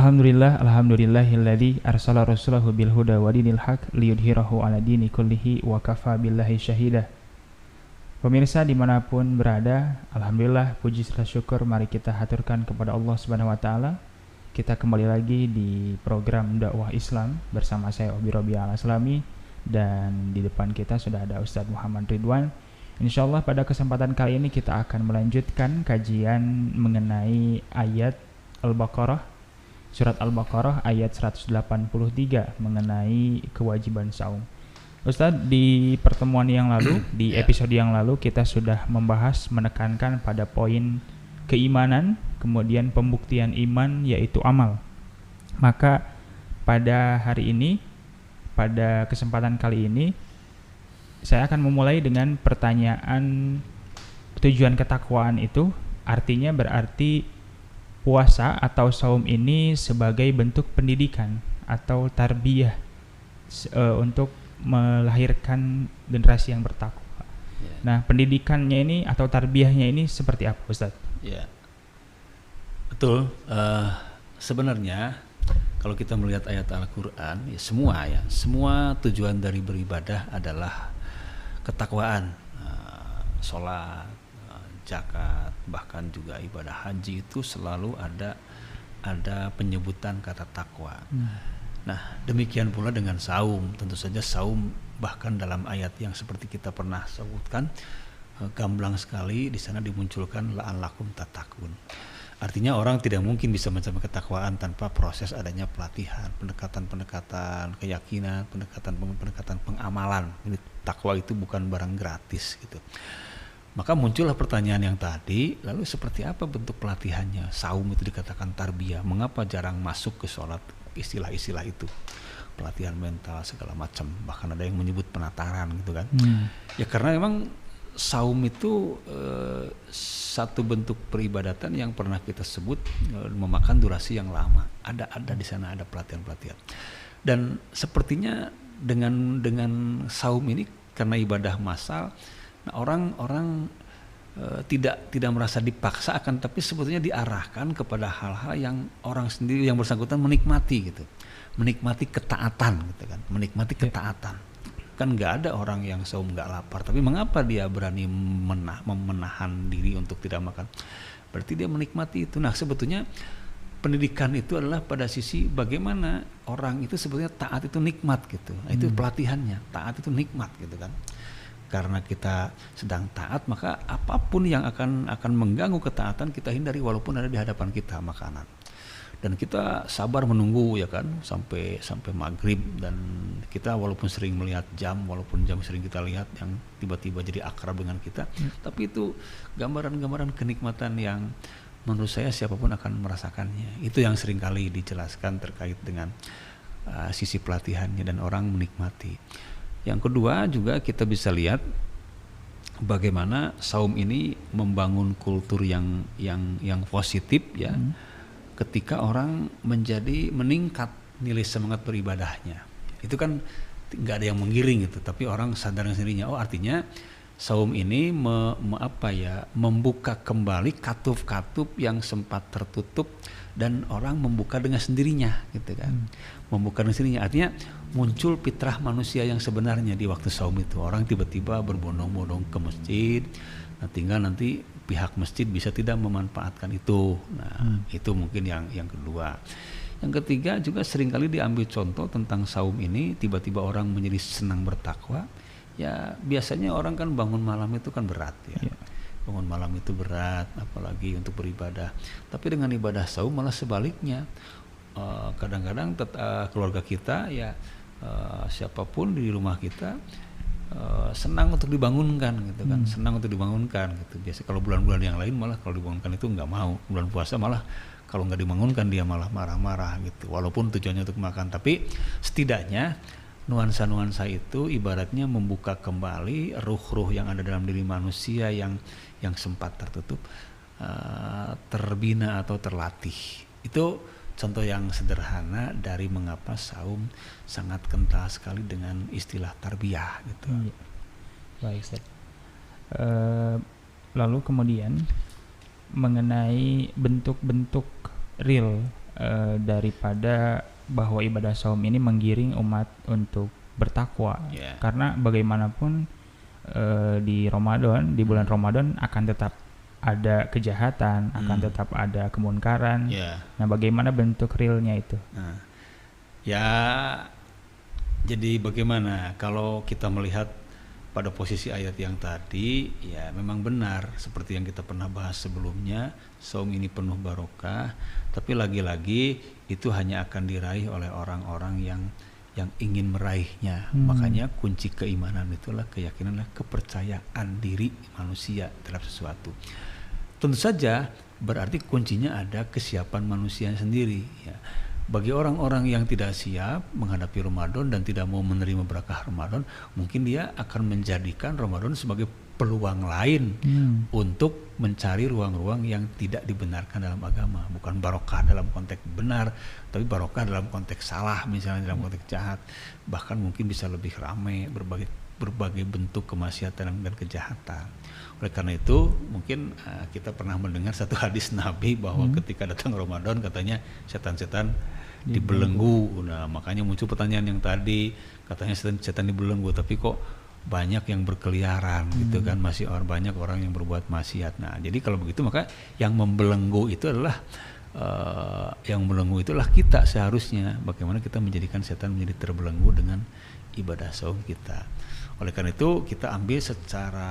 Alhamdulillahilladzi arsala rasulahu bil huda wa dinil haq liyudhhirahu ala dini kullihi wa kafa billahi syahida. Pemirsa dimanapun berada, alhamdulillah puji serta syukur mari kita haturkan kepada Allah Subhanahu wa taala. Kita kembali lagi di program dakwah Islam bersama saya Obi Robi Al-Aslami, dan di depan kita sudah ada Ustadz Muhammad Ridwan. Insyaallah pada kesempatan kali ini kita akan melanjutkan kajian mengenai ayat Al-Baqarah, surat Al-Baqarah ayat 183 mengenai kewajiban saum. Ustadz, di pertemuan yang lalu, di episode yang lalu kita sudah membahas menekankan pada poin keimanan, kemudian pembuktian iman yaitu amal. Maka pada hari ini, pada kesempatan kali ini, saya akan memulai dengan pertanyaan tujuan ketakwaan itu. Artinya berarti puasa atau saum ini sebagai bentuk pendidikan atau tarbiyah untuk melahirkan generasi yang bertakwa. Nah, pendidikannya ini atau tarbiyahnya ini seperti apa, Ustaz? Ya, betul. Sebenarnya kalau kita melihat ayat Al-Quran, semua tujuan dari beribadah adalah ketakwaan. Sholat, zakat, bahkan juga ibadah haji itu selalu ada penyebutan kata takwa. Nah, demikian pula dengan saum. Tentu saja saum bahkan dalam ayat yang seperti kita pernah sebutkan, gamblang sekali di sana dimunculkan la'allakum tattaqun. Artinya orang tidak mungkin bisa mencapai ketakwaan tanpa proses adanya pelatihan, pendekatan keyakinan, pendekatan pengamalan. Ini takwa itu bukan barang gratis gitu. Maka muncullah pertanyaan yang tadi, lalu seperti apa bentuk pelatihannya? Saum itu dikatakan tarbiyah, mengapa jarang masuk ke sholat istilah-istilah itu? Pelatihan mental segala macam, bahkan ada yang menyebut penataran gitu kan. Ya karena memang saum itu satu bentuk peribadatan yang pernah kita sebut memakan durasi yang lama. Ada di sana ada pelatihan-pelatihan. Dan sepertinya dengan saum ini karena ibadah massal, nah, orang tidak merasa dipaksa, akan tapi sebetulnya diarahkan kepada hal-hal yang orang sendiri yang bersangkutan menikmati gitu, menikmati ketaatan gitu kan, menikmati ketaatan. Kan nggak ada orang yang saum nggak lapar, tapi mengapa dia berani menahan diri untuk tidak makan? Berarti dia menikmati itu. Nah, sebetulnya pendidikan itu adalah pada sisi bagaimana orang itu sebetulnya taat itu nikmat gitu. Nah, itu pelatihannya, taat itu nikmat gitu kan. Karena kita sedang taat, maka apapun yang akan mengganggu ketaatan kita hindari walaupun ada di hadapan kita makanan. Dan kita sabar menunggu ya kan sampai maghrib, dan kita walaupun sering melihat jam, walaupun jam sering kita lihat yang tiba-tiba jadi akrab dengan kita, tapi itu gambaran-gambaran kenikmatan yang menurut saya siapapun akan merasakannya. Itu yang seringkali dijelaskan terkait dengan sisi pelatihannya dan orang menikmati. Yang kedua juga kita bisa lihat bagaimana saum ini membangun kultur yang positif ya. Ketika orang meningkat nilai semangat beribadahnya. Itu kan nggak ada yang menggiring gitu, tapi orang sadar sendirinya. Oh, artinya saum ini membuka kembali katup-katup yang sempat tertutup, dan orang membuka dengan sendirinya gitu kan. Membuka dengan sendirinya artinya muncul fitrah manusia yang sebenarnya di waktu saum itu. Orang tiba-tiba berbondong-bondong ke masjid. Nah, tinggal nanti pihak masjid bisa tidak memanfaatkan itu. Nah, itu mungkin yang kedua. Yang ketiga juga seringkali diambil contoh tentang saum ini, tiba-tiba orang menjadi senang bertakwa. Ya biasanya orang kan bangun malam itu kan berat ya. Bangun malam itu berat, apalagi untuk beribadah. Tapi dengan ibadah saum malah sebaliknya. Kadang-kadang keluarga kita ya, siapapun di rumah kita senang untuk dibangunkan gitu kan, senang untuk dibangunkan gitu. Biasa kalau bulan-bulan yang lain malah kalau dibangunkan itu nggak mau. Bulan puasa malah kalau nggak dibangunkan dia malah marah-marah gitu. Walaupun tujuannya untuk makan, tapi setidaknya nuansa-nuansa itu ibaratnya membuka kembali ruh-ruh yang ada dalam diri manusia yang sempat tertutup, terbina atau terlatih. Itu contoh yang sederhana dari mengapa saum sangat kental sekali dengan istilah tarbiyah gitu. Baik, Ustaz. Lalu kemudian mengenai bentuk-bentuk real daripada bahwa ibadah saum ini menggiring umat untuk bertakwa. Yeah. Karena bagaimanapun di Ramadan, di bulan Ramadan akan tetap ada kejahatan, akan tetap ada kemunkaran. Yeah. Nah, bagaimana bentuk realnya itu? Nah, ya, jadi bagaimana kalau kita melihat pada posisi ayat yang tadi, ya memang benar seperti yang kita pernah bahas sebelumnya, saum ini penuh barokah, tapi lagi-lagi itu hanya akan diraih oleh orang-orang yang ingin meraihnya. Makanya kunci keimanan itulah keyakinan, kepercayaan diri manusia terhadap sesuatu. Tentu saja berarti kuncinya ada kesiapan manusia sendiri, ya. Bagi orang-orang yang tidak siap menghadapi Ramadan dan tidak mau menerima berkah Ramadan, mungkin dia akan menjadikan Ramadan sebagai peluang lain untuk mencari ruang-ruang yang tidak dibenarkan dalam agama. Bukan barokah dalam konteks benar, tapi barokah dalam konteks salah, misalnya dalam konteks jahat. Bahkan mungkin bisa lebih ramai berbagai bentuk kemaksiatan dan kejahatan. Oleh karena itu mungkin kita pernah mendengar satu hadis Nabi bahwa ketika datang Ramadan katanya setan-setan dibelenggu. Nah, makanya muncul pertanyaan yang tadi, katanya setan dibelenggu, tapi kok banyak yang berkeliaran gitu kan, masih banyak orang yang berbuat maksiat. Nah, jadi kalau begitu maka yang membelenggu itu adalah kita seharusnya. Bagaimana kita menjadikan setan menjadi terbelenggu dengan ibadah saum kita. Oleh karena itu kita ambil secara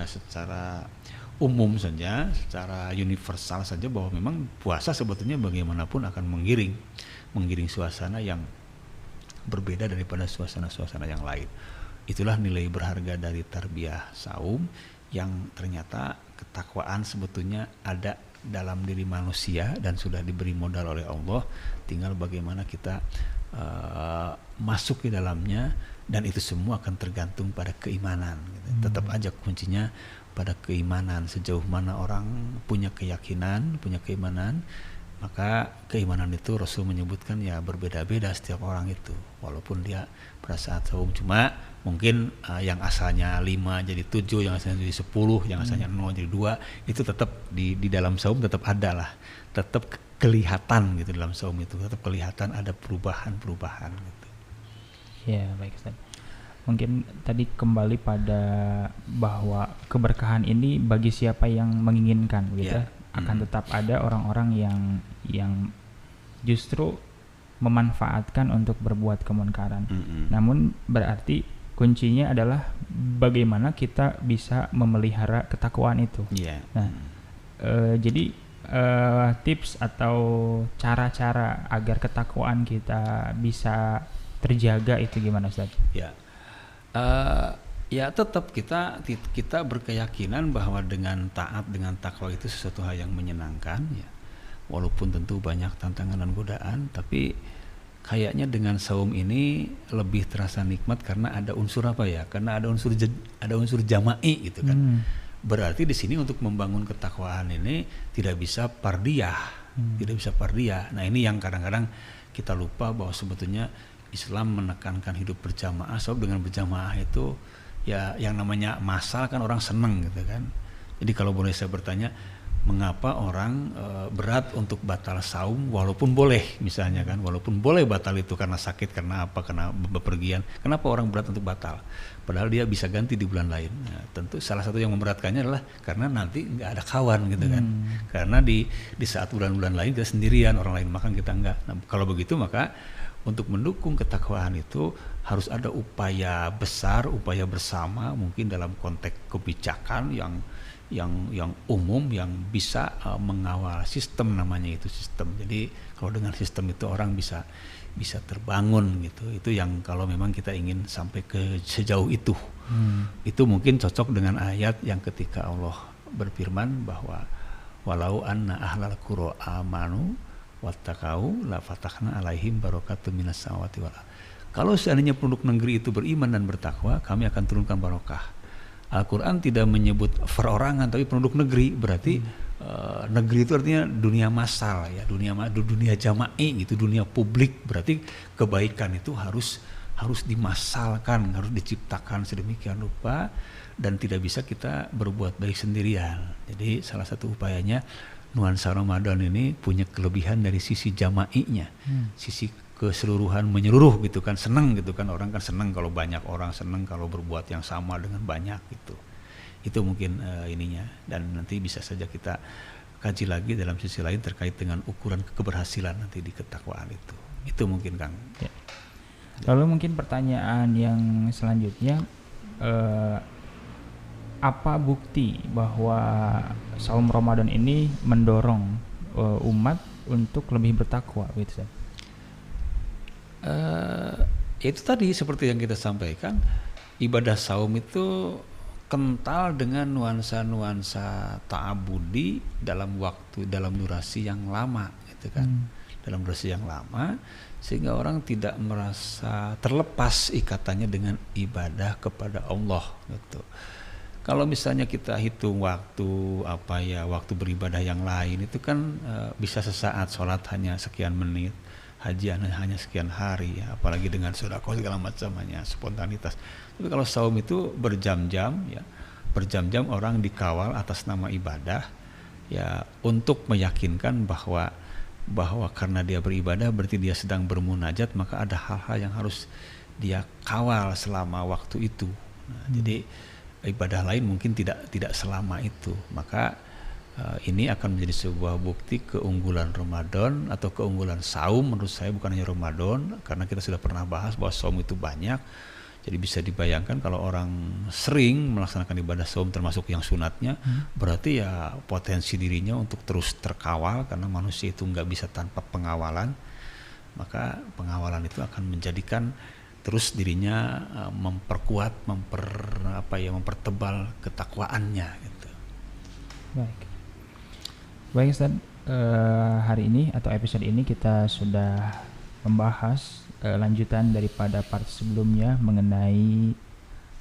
secara umum saja, secara universal saja, bahwa memang puasa sebetulnya bagaimanapun akan menggiring suasana yang berbeda daripada suasana-suasana yang lain. Itulah nilai berharga dari tarbiyah saum, yang ternyata ketakwaan sebetulnya ada dalam diri manusia dan sudah diberi modal oleh Allah, tinggal bagaimana kita masuk di dalamnya, dan itu semua akan tergantung pada keimanan gitu. Tetap aja kuncinya pada keimanan. Sejauh mana orang punya keyakinan, punya keimanan, maka keimanan itu Rasul menyebutkan ya berbeda-beda setiap orang itu. Walaupun dia pada saat saum cuma mungkin yang asalnya 5 jadi 7, yang asalnya jadi 10, yang asalnya 0 jadi 2, itu tetap di dalam saum tetap ada lah. Tetap kelihatan gitu dalam saum itu, tetap kelihatan ada perubahan-perubahan gitu. Ya, baik Ustaz. Mungkin tadi kembali pada bahwa keberkahan ini bagi siapa yang menginginkan gitu, akan tetap ada orang-orang yang justru memanfaatkan untuk berbuat kemunkaran. Namun berarti kuncinya adalah bagaimana kita bisa memelihara ketakwaan itu. Nah, jadi tips atau cara-cara agar ketakwaan kita bisa terjaga itu gimana Ustaz? Ya tetap kita berkeyakinan bahwa dengan taat, dengan takwa itu sesuatu hal yang menyenangkan, ya. Walaupun tentu banyak tantangan dan godaan, tapi kayaknya dengan saum ini lebih terasa nikmat karena ada unsur Karena ada unsur jama'i gitu kan. Berarti di sini untuk membangun ketakwaan ini tidak bisa fardiyah, tidak bisa fardiyah. Nah, ini yang kadang-kadang kita lupa bahwa sebetulnya Islam menekankan hidup berjamaah. Sebab dengan berjamaah itu ya yang namanya masal kan orang seneng gitu kan. Jadi kalau boleh saya bertanya, mengapa orang berat untuk batal saum walaupun boleh, misalnya kan, walaupun boleh batal itu karena sakit, karena apa, karena bepergian, kenapa orang berat untuk batal padahal dia bisa ganti di bulan lain? Nah, tentu salah satu yang memberatkannya adalah karena nanti nggak ada kawan gitu kan, karena di saat bulan-bulan lain kita sendirian, orang lain makan kita enggak. Nah, kalau begitu maka untuk mendukung ketakwaan itu harus ada upaya besar, upaya bersama, mungkin dalam konteks kebijakan yang umum, yang bisa mengawal sistem, namanya itu sistem. Jadi kalau dengan sistem itu orang bisa terbangun gitu. Itu yang kalau memang kita ingin sampai ke sejauh itu. Itu mungkin cocok dengan ayat yang ketika Allah berfirman bahwa walau anna ahlal qura amanu wattaqau la fatahna alaihim barakatun minas samawati wal ardh. Kalau seandainya penduduk negeri itu beriman dan bertakwa, kami akan turunkan barokah. Al-Quran tidak menyebut perorangan tapi penduduk negeri. Berarti negeri itu artinya dunia massal, ya, dunia jama'i gitu, dunia publik. Berarti kebaikan itu harus dimassalkan, harus diciptakan sedemikian rupa, dan tidak bisa kita berbuat baik sendirian. Jadi salah satu upayanya nuansa Ramadan ini punya kelebihan dari sisi jama'inya, sisi keseluruhan menyeluruh gitu kan, seneng gitu kan, orang kan seneng kalau banyak orang, seneng kalau berbuat yang sama dengan banyak gitu. Itu mungkin ininya, dan nanti bisa saja kita kaji lagi dalam sisi lain terkait dengan ukuran keberhasilan nanti di ketakwaan itu. Itu mungkin Kang. Ya. Lalu mungkin pertanyaan yang selanjutnya, apa bukti bahwa saum Ramadan ini mendorong umat untuk lebih bertakwa, gitu? Itu tadi seperti yang kita sampaikan, ibadah saum itu kental dengan nuansa-nuansa ta'abudi dalam waktu, dalam durasi yang lama gitu kan. Dalam durasi yang lama, sehingga orang tidak merasa terlepas ikatannya dengan ibadah kepada Allah gitu. Kalau misalnya kita hitung waktu waktu beribadah yang lain itu kan bisa sesaat, sholat hanya sekian menit, haji hanya sekian hari, ya, apalagi dengan sedekah segala macam hanya spontanitas. Tapi kalau saum itu berjam-jam, ya, berjam-jam orang dikawal atas nama ibadah, ya, untuk meyakinkan bahwa karena dia beribadah berarti dia sedang bermunajat, maka ada hal-hal yang harus dia kawal selama waktu itu. Nah, jadi ibadah lain mungkin tidak selama itu, maka ini akan menjadi sebuah bukti keunggulan Ramadan atau keunggulan saum. Menurut saya bukan hanya Ramadan, karena kita sudah pernah bahas bahwa saum itu banyak. Jadi bisa dibayangkan kalau orang sering melaksanakan ibadah saum termasuk yang sunatnya, berarti ya potensi dirinya untuk terus terkawal, karena manusia itu nggak bisa tanpa pengawalan. Maka pengawalan itu akan menjadikan terus dirinya memperkuat, mempertebal ketakwaannya gitu. Baik Ustaz, hari ini atau episode ini kita sudah membahas lanjutan daripada part sebelumnya mengenai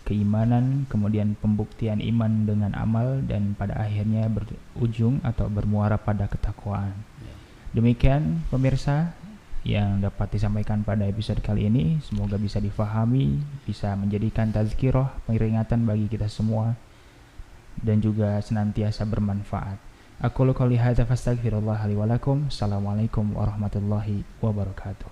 keimanan, kemudian pembuktian iman dengan amal, dan pada akhirnya berujung atau bermuara pada ketakwaan. Demikian pemirsa yang dapat disampaikan pada episode kali ini, semoga bisa difahami, bisa menjadikan tazkirah, peringatan bagi kita semua, dan juga senantiasa bermanfaat. Aqulu qouli hadza fastaghfirullah li wa lakum. Assalamualaikum warahmatullahi wabarakatuh.